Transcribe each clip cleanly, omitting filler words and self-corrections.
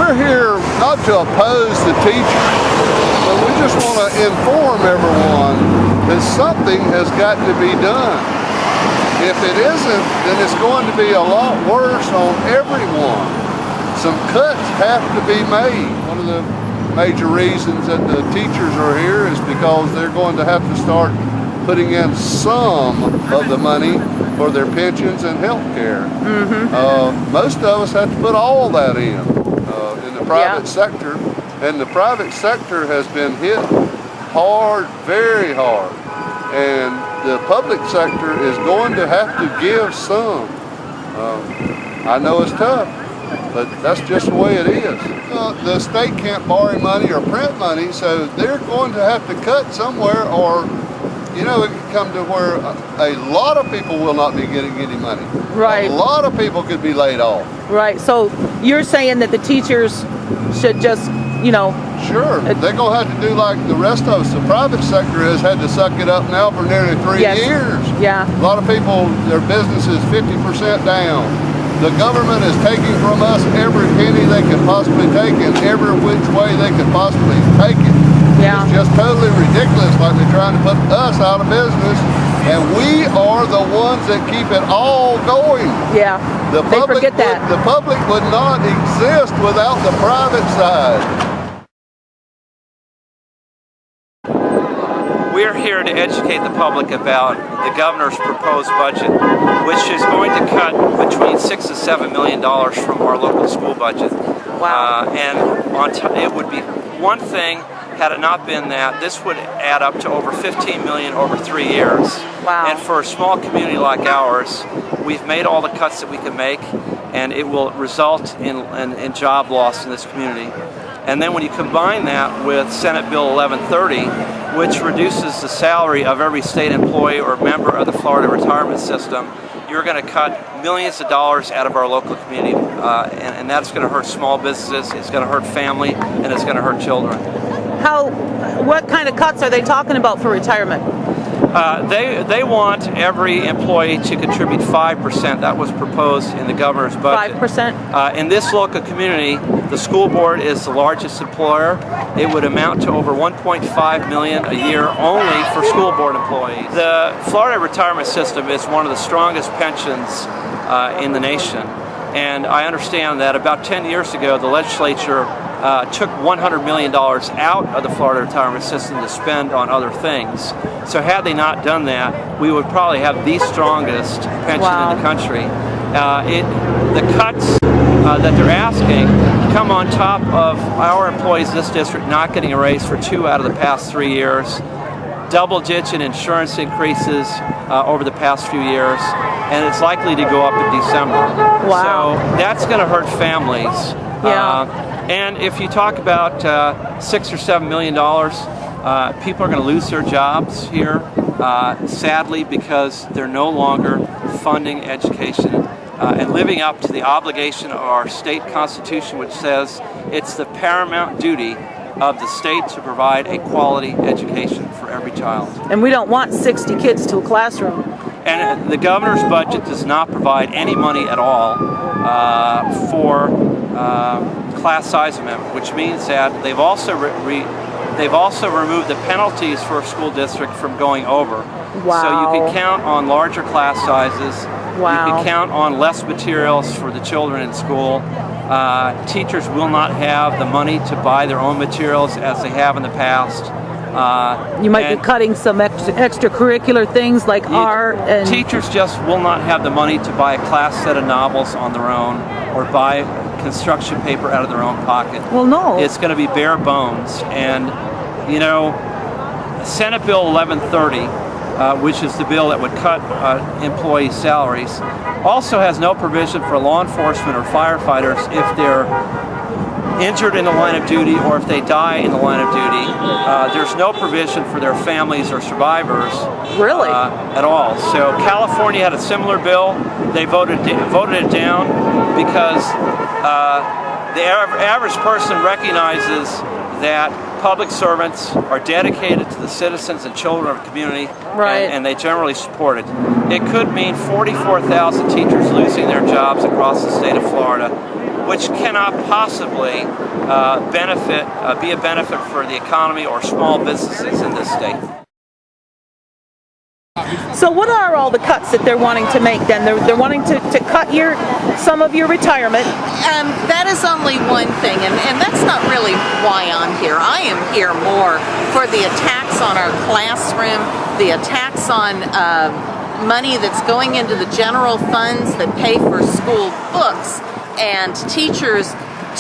we're here not to oppose the teachers, but we just want to inform everyone that something has got to be done. If it isn't, then it's going to be a lot worse on everyone. Some cuts have to be made. One of the major reasons that the teachers are here is because they're going to have to start putting in some of the money for their pensions and health care. Most of us have to put all that in the private sector, and the private sector has been hit hard, very hard, and the public sector is going to have to give some. I know it's tough, but that's just the way it is. The state can't borrow money or print money, so they're going to have to cut somewhere, or it could come to where a lot of people will not be getting any money. Right. A lot of people could be laid off. Right. So you're saying that the teachers should just, Sure. They're going to have to do like the rest of us. The private sector has had to suck it up now for nearly 3 years. Yeah. A lot of people, their business is 50% down. The government is taking from us every penny they could possibly take in every which way they could possibly take it. Yeah. It's just totally ridiculous, like they're trying to put us out of business, and we are the ones that keep it all going. Yeah, The they forget that. The public would not exist without the private side. We're here to educate the public about the governor's proposed budget, which is going to cut between $6 to $7 million from our local school budget. Wow. And it would be one thing, had it not been that, this would add up to over $15 million over 3 years. Wow. And for a small community like ours, we've made all the cuts that we can make, and it will result in job loss in this community. And then when you combine that with Senate Bill 1130, which reduces the salary of every state employee or member of the Florida retirement system, you're going to cut millions of dollars out of our local community, and that's going to hurt small businesses, it's going to hurt family, and it's going to hurt children. What kind of cuts are they talking about for retirement? They want every employee to contribute 5%. That was proposed in the governor's budget. 5%? In this local community, the school board is the largest employer. It would amount to over $1.5 million a year only for school board employees. The Florida retirement system is one of the strongest pensions in the nation. And I understand that about 10 years ago, the legislature took $100 million out of the Florida retirement system to spend on other things. So had they not done that, we would probably have the strongest pension in the country. The cuts that they're asking come on top of our employees in this district not getting a raise for 2 out of the past 3 years, double-digit insurance increases over the past few years, and it's likely to go up in December. Wow. So that's going to hurt families. Yeah. And if you talk about $6 or $7 million, people are going to lose their jobs here, sadly, because they're no longer funding education and living up to the obligation of our state constitution, which says it's the paramount duty of the state to provide a quality education for every child. And we don't want 60 kids to a classroom. And the governor's budget does not provide any money at all for class size amendment, which means that they've also removed the penalties for a school district from going over. Wow. So you can count on larger class sizes. Wow. You can count on less materials for the children in school. Teachers will not have the money to buy their own materials as they have in the past. You might be cutting some extracurricular things like art. And teachers just will not have the money to buy a class set of novels on their own or buy construction paper out of their own pocket. Well, no. It's going to be bare bones. And, Senate Bill 1130, which is the bill that would cut employee salaries, also has no provision for law enforcement or firefighters if they're injured in the line of duty or if they die in the line of duty. There's no provision for their families or survivors. Really? At all. So California had a similar bill. They voted it down because the average person recognizes that public servants are dedicated to the citizens and children of the community, right, and they generally support it. It could mean 44,000 teachers losing their jobs across the state of Florida. which cannot possibly be a benefit for the economy or small businesses in this state. So what are all the cuts that they're wanting to make then? They're wanting to cut some of your retirement. That is only one thing, and that's not really why I'm here. I am here more for the attacks on our classroom, the attacks on money that's going into the general funds that pay for school books and teachers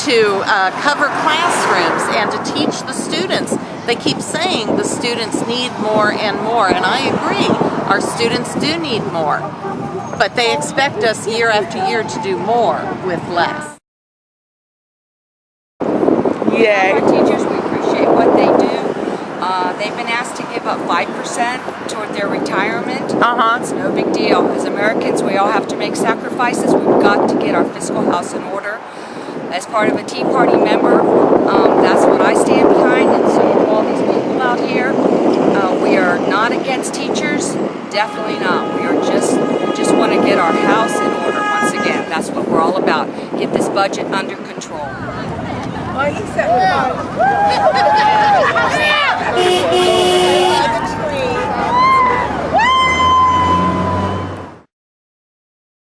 to cover classrooms and to teach the students. They keep saying the students need more and more, and I agree, our students do need more, but they expect us year after year to do more with less. Yeah. Our teachers, we appreciate what they do. They've been asked to give up 5% toward their retirement. It's no big deal. As Americans, we all have to make sacrifices. We've got to get our fiscal house in order. As part of a Tea Party member, that's what I stand behind, and so do all these people out here. We are not against teachers, definitely not. We are just want to get our house in order once again. That's what we're all about. Get this budget under control.